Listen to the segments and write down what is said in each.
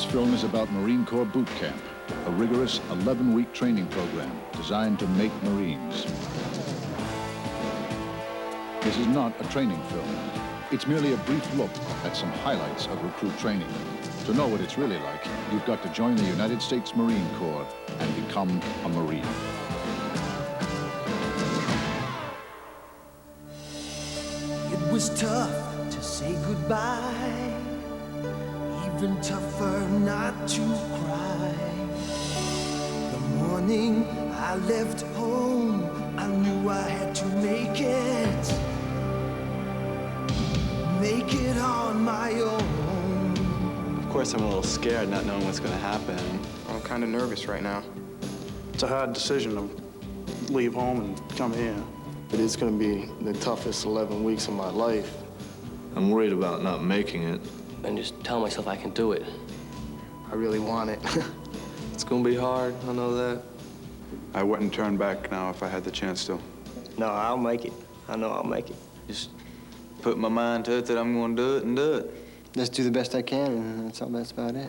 This film is about Marine Corps Boot Camp, a rigorous 11-week training program designed to make Marines. This is not a training film. It's merely a brief look at some highlights of recruit training. To know what it's really like, you've got to join the United States Marine Corps and become a Marine. It was tough to say goodbye, even tougher not to cry. The morning I left home, I knew I had to make it on my own. Of course, I'm a little scared not knowing what's going to happen. I'm kind of nervous right now. It's a hard decision to leave home and come here. It is going to be the toughest 11 weeks of my life. I'm worried about not making it. And just tell myself I can do it. I really want it. It's going to be hard, I know that. I wouldn't turn back now if I had the chance to. No, I'll make it. I know I'll make it. Just put my mind to it that I'm going to do it and do it. Just do the best I can, and that's about it.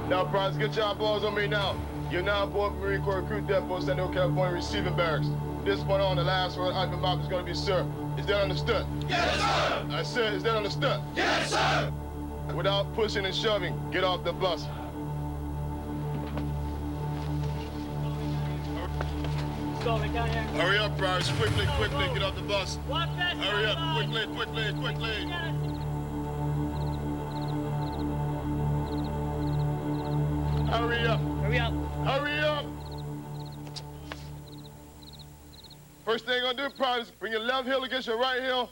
Now, prize, get your balls on me now. You're now aboard Marine Corps Recruit Depot, San Diego, California, receiving barracks. This one on, the last word out of your mouth is going to be sir. Is that understood? Yes, sir! I said, is that understood? Yes, sir! Without pushing and shoving, get off the bus. Hurry up, Bryce. Quickly, get off the bus. Hurry up, quickly. Hurry up. First thing you're gonna do, Private, is bring your left heel against your right heel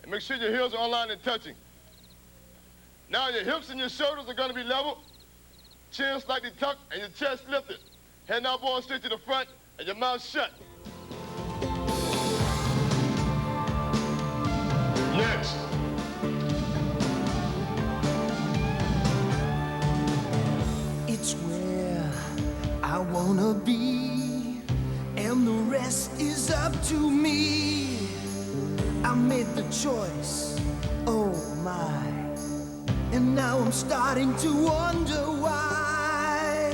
and make sure your heels are aligned and touching. Now your hips and your shoulders are gonna be level, chin slightly tucked, and your chest lifted. Head now, boy, straight to the front, and your mouth shut. Next. It's where I wanna be, and the rest is up to me. I made the choice, oh my, and now I'm starting to wonder why.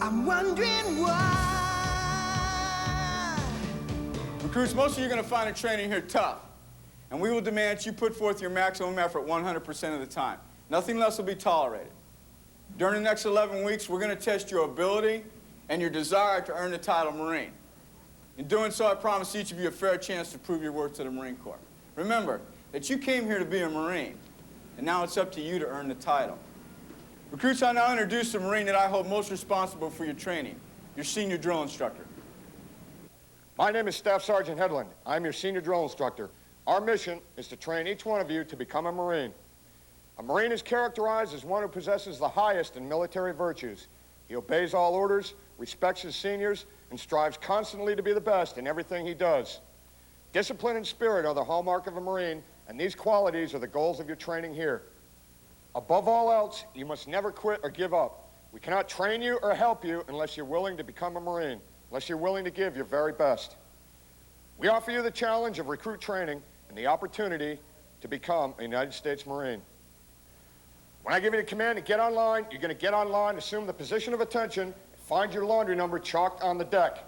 I'm wondering why. Recruits, most of you are going to find the training here tough, and we will demand that you put forth your maximum effort 100% of the time. Nothing less will be tolerated. During the next 11 weeks, we're going to test your ability and your desire to earn the title Marine. In doing so, I promise each of you a fair chance to prove your worth to the Marine Corps. Remember that you came here to be a Marine, and now it's up to you to earn the title. Recruits, I now introduce the Marine that I hold most responsible for your training, your senior drill instructor. My name is Staff Sergeant Headland. I'm your senior drill instructor. Our mission is to train each one of you to become a Marine. A Marine is characterized as one who possesses the highest in military virtues. He obeys all orders, respects his seniors, and strives constantly to be the best in everything he does. Discipline and spirit are the hallmark of a Marine, and these qualities are the goals of your training here. Above all else, you must never quit or give up. We cannot train you or help you unless you're willing to become a Marine, unless you're willing to give your very best. We offer you the challenge of recruit training and the opportunity to become a United States Marine. When I give you the command to get online, you're going to get online, assume the position of attention, and find your laundry number chalked on the deck.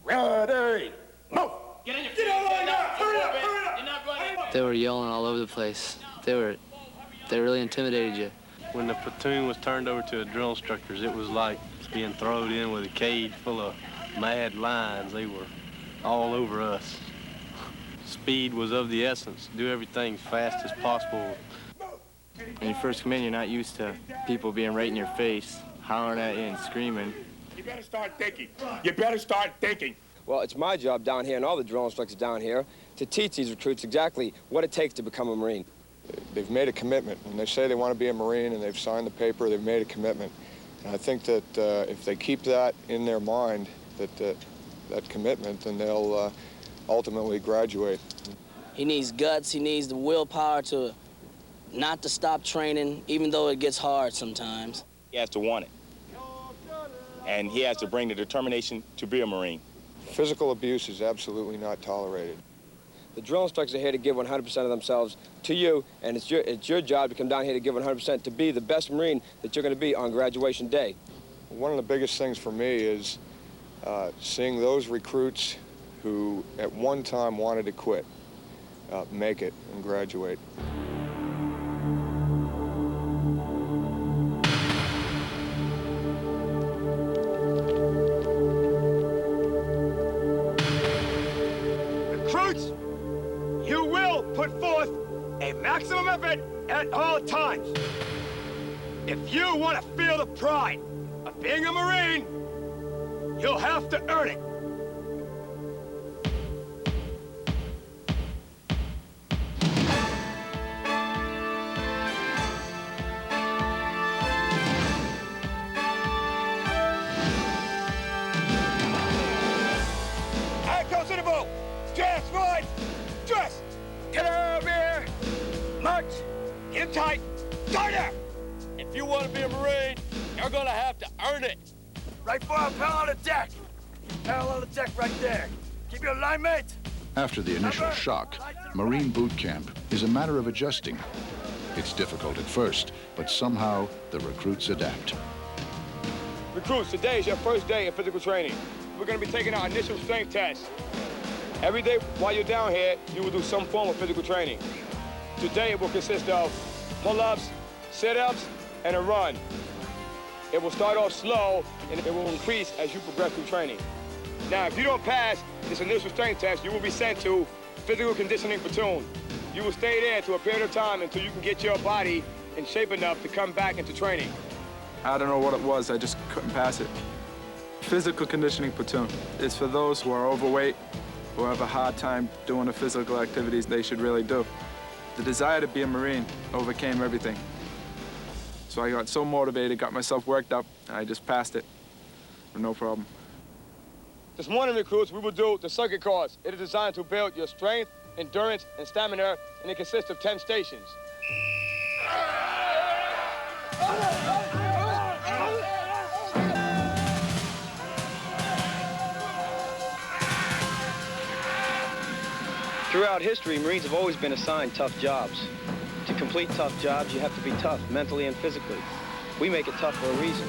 Ready, move! Get online now! Hurry up! They were yelling all over the place. They really intimidated you. When the platoon was turned over to the drill instructors, it was like being thrown in with a cage full of mad lions. They were all over us. Speed was of the essence. Do everything as fast as possible. When you first come in, you're not used to people being right in your face, hollering at you and screaming. You better start thinking. Well, it's my job down here and all the drill instructors down here to teach these recruits exactly what it takes to become a Marine. They've made a commitment. When they say they want to be a Marine and they've signed the paper, they've made a commitment. And I think that if they keep that in their mind, that commitment, then they'll ultimately graduate. He needs guts. He needs the willpower to not to stop training, even though it gets hard sometimes. You have to want it. and he has to bring the determination to be a Marine. Physical abuse is absolutely not tolerated. The drill instructors are here to give 100% of themselves to you, and it's your job to come down here to give 100% to be the best Marine that you're going to be on graduation day. One of the biggest things for me is seeing those recruits who at one time wanted to quit make it and graduate. Recruits, you will put forth a maximum effort at all times. If you want to feel the pride of being a Marine, you'll have to earn it. Ankles in the boat. Dress, right. Dress. Get over here. March. Get him tight. Start there. If you want to be a Marine, you're going to have to earn it. Right foot, parallel to deck. Parallel to deck right there. Keep your alignment. After the initial shock, Marine boot camp is a matter of adjusting. It's difficult at first, but somehow the recruits adapt. Recruits, today is your first day of physical training. We're going to be taking our initial strength test. Every day while you're down here, you will do some form of physical training. Today it will consist of pull-ups, sit-ups, and a run. It will start off slow, and it will increase as you progress through training. Now, if you don't pass this initial strength test, you will be sent to physical conditioning platoon. You will stay there to a period of time until you can get your body in shape enough to come back into training. I don't know what it was, I just couldn't pass it. Physical conditioning platoon. It's for those who are overweight, who have a hard time doing the physical activities they should really do. The desire to be a Marine overcame everything. So I got so motivated, got myself worked up, and I just passed it with no problem. This morning, recruits, we will do the circuit course. It is designed to build your strength, endurance, and stamina, and it consists of 10 stations. Throughout history, Marines have always been assigned tough jobs. To complete tough jobs, you have to be tough, mentally and physically. We make it tough for a reason.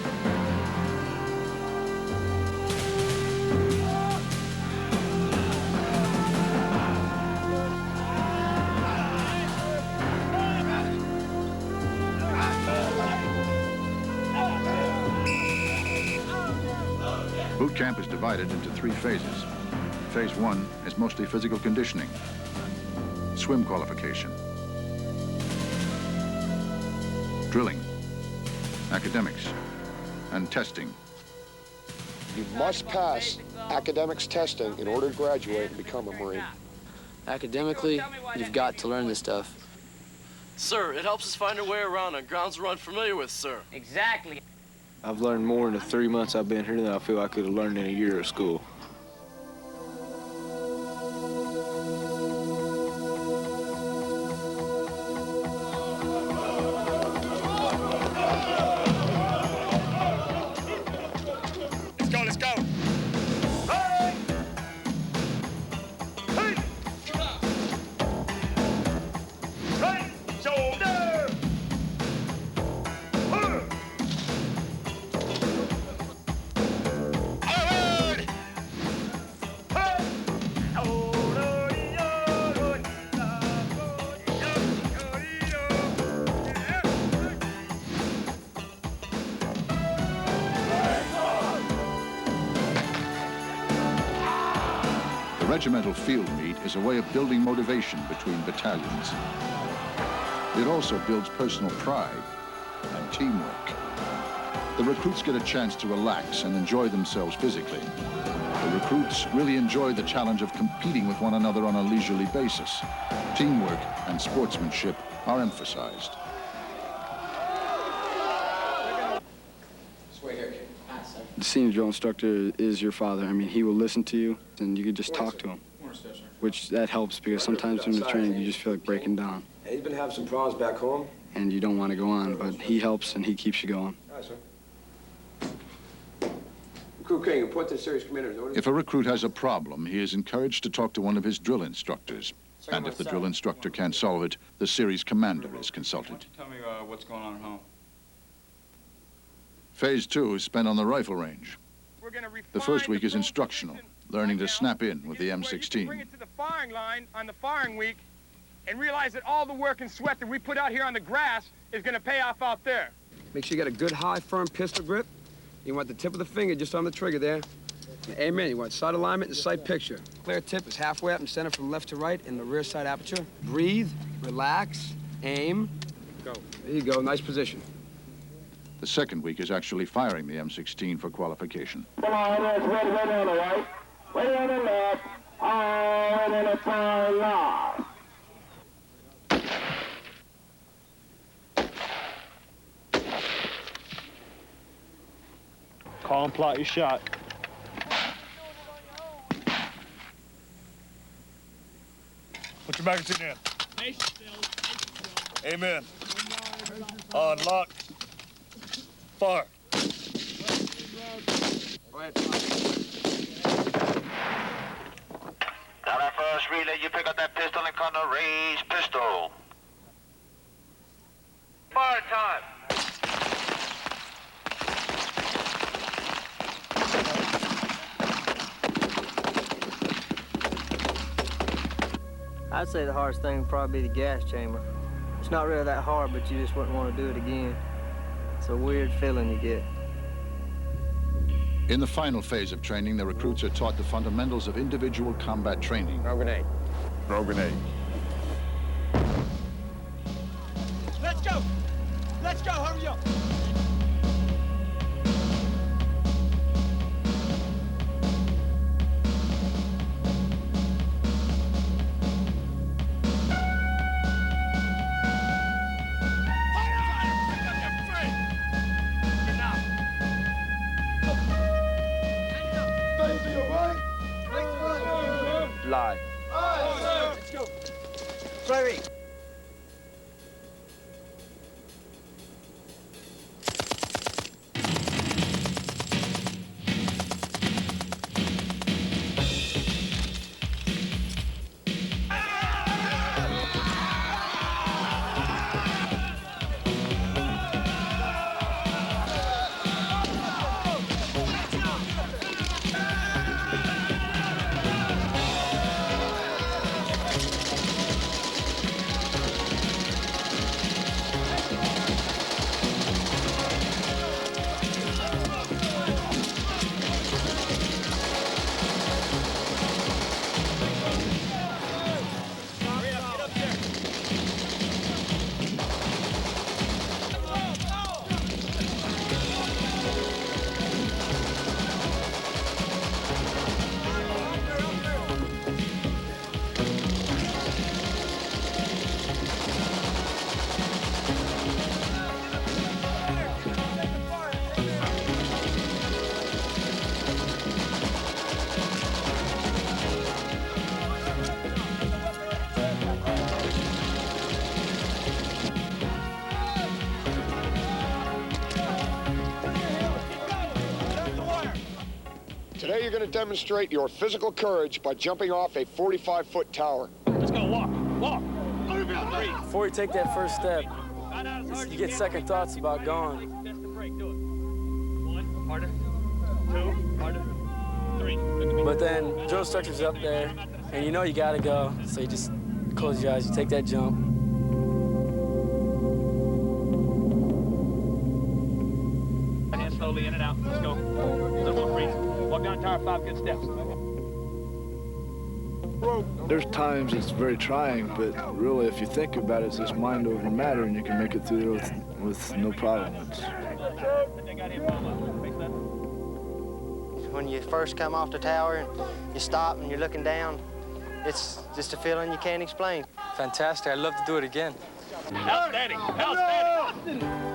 Boot camp is divided into 3 phases. Phase 1 is mostly physical conditioning, swim qualification, drilling, academics, and testing. You must pass academics testing in order to graduate and become a Marine. Academically, you've got to learn this stuff. Sir, it helps us find our way around on grounds we're unfamiliar with, sir. Exactly. I've learned more in the 3 months I've been here than I feel I could have learned in a year of school. Let's go. Hey! Hey! Right shoulder! Forward! Hey! The regimental field meet is a way of building motivation between battalions. It also builds personal pride and teamwork. The recruits get a chance to relax and enjoy themselves physically. The recruits really enjoy the challenge of competing with one another on a leisurely basis. Teamwork and sportsmanship are emphasized. The senior drill instructor is your father. I mean, he will listen to you, and you can just talk to him, which that helps because sometimes in the training you just feel like breaking down. He's been having some problems back home. And you don't want to go on, but he helps and he keeps you going. All right, sir. Crew King, report to the series commanders. If a recruit has a problem, he is encouraged to talk to one of his drill instructors. And if the drill instructor can't solve it, the series commander is consulted. Tell me what's going on at home. Phase 2 is spent on the rifle range. The first week is instructional, learning to snap in with the M16. Bring it to the firing line on the firing week and realize that all the work and sweat that we put out here on the grass is going to pay off out there. Make sure you got a good, high, firm pistol grip. You want the tip of the finger just on the trigger there. And amen. You want sight alignment and sight picture. Clear tip is halfway up and center from left to right in the rear side aperture. Breathe, relax, aim. Go. There you go. Nice position. The second week is actually firing the M16 for qualification. Come on, wait on the right, wait on the left, and then a turn left. Call and plot your shot. Put your magazine in. Amen. On lock. Fire. Now that first relay, you pick up that pistol and kind of raise pistol. Fire time. I'd say the hardest thing would probably be the gas chamber. It's not really that hard, but you just wouldn't want to do it again. It's a weird feeling you get. In the final phase of training, the recruits are taught the fundamentals of individual combat training. Throw grenade. Throw grenade. Let's go! Let's go, hurry up! Lie. Let's go. Fiery. Today you're going to demonstrate your physical courage by jumping off a 45-foot tower. Let's go, walk, walk. Before you take that first step, you get second thoughts about going. One, harder. Two, harder. Three. But then drill instructor's up there, and you know you gotta go, so you just close your eyes, you take that jump. Hand slowly in and out. Let's go. Little more breathe. Walk down tower 5 good steps. There's times it's very trying, but really, if you think about it, it's just mind over matter, and you can make it through there with no problem. When you first come off the tower and you stop and you're looking down, it's just a feeling you can't explain. Fantastic. I'd love to do it again. Outstanding. Outstanding.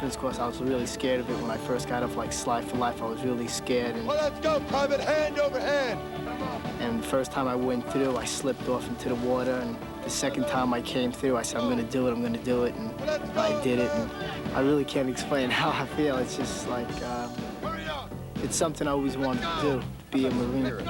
weapons course, I was really scared of it when I first got up, like Slide for Life. I was really scared. And, well, let's go, Private, hand over hand. And the first time I went through, I slipped off into the water. And the second time I came through, I said, I'm gonna do it, I'm gonna do it. And I did it. And I really can't explain how I feel. It's just like, it's something I always wanted to do, be a Marine.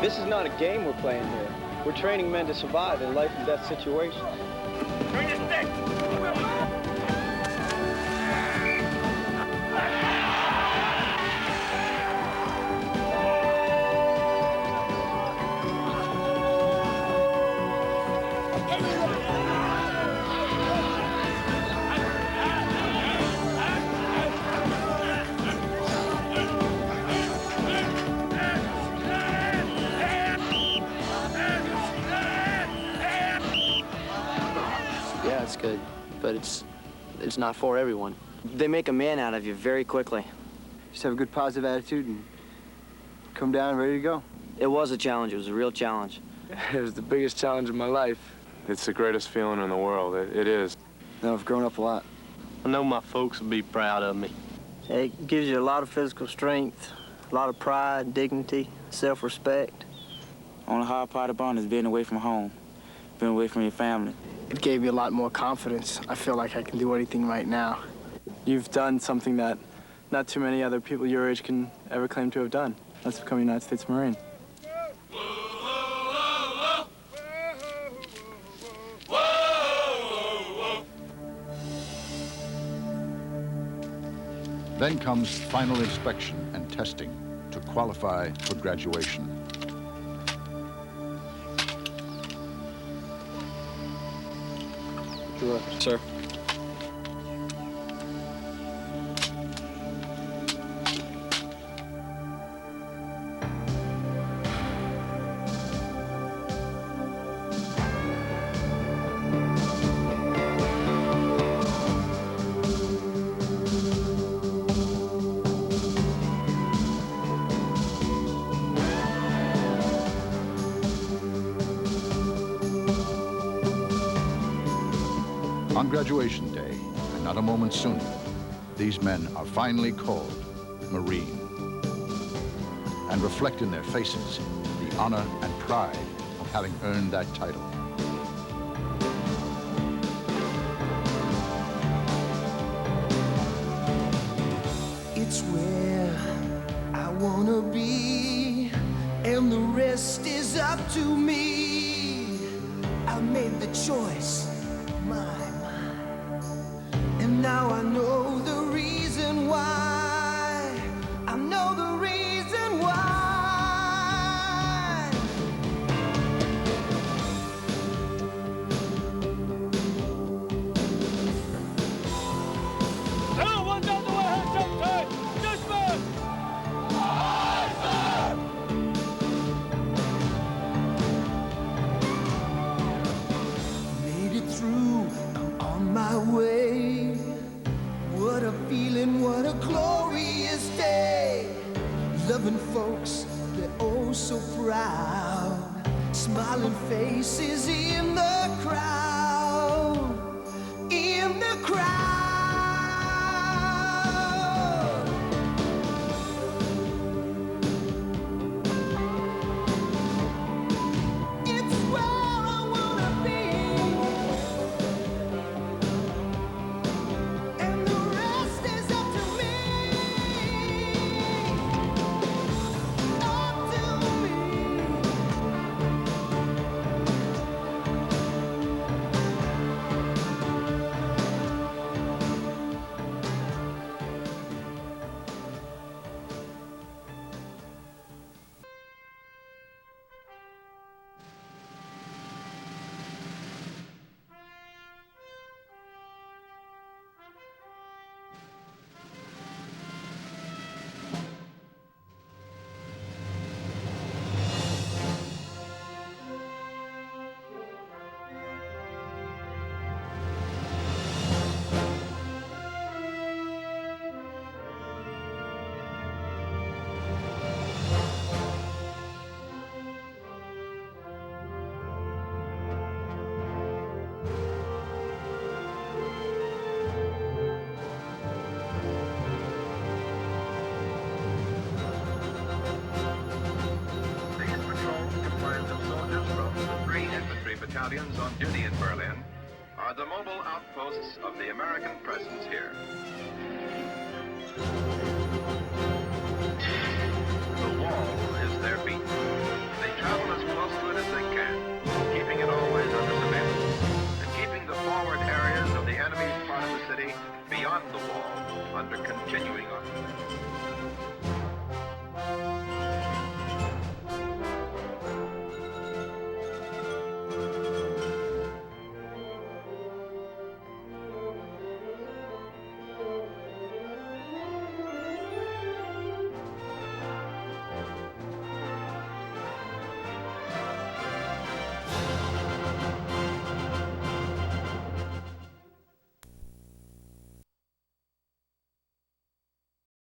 This is not a game we're playing here. We're training men to survive in life and death situations. Turn your stick! Yeah, it's good, but it's not for everyone. They make a man out of you very quickly. Just have a good positive attitude and come down ready to go. It was a challenge. It was a real challenge. It was the biggest challenge of my life. It's the greatest feeling in the world. It is. Now, I've grown up a lot. I know my folks will be proud of me. It gives you a lot of physical strength, a lot of pride, dignity, self-respect. The only hard part about it is being away from home, being away from your family. It gave me a lot more confidence. I feel like I can do anything right now. You've done something that not too many other people your age can ever claim to have done. That's become a United States Marine. Then comes final inspection and testing to qualify for graduation. Sir. On graduation day, and not a moment sooner, these men are finally called Marine and reflect in their faces the honor and pride of having earned that title. It's where I wanna be, and the rest is up to me. I made the choice, mine. And now I know the reason why. I know the reason why. Now, one down the way, hands up tight. Dismount! Made it through, I'm on my way. What a feeling, what a glorious day. Loving folks, they're oh so proud. Smiling faces in the crowd, in the crowd. It's where I wanna be. And the rest is up to me. Up to me. battalions on duty in Berlin are the mobile outposts of the American presence here. The wall is their beat. They travel as close to it as they can, keeping it always under surveillance, and keeping the forward areas of the enemy's part of the city beyond the wall under continuing observation.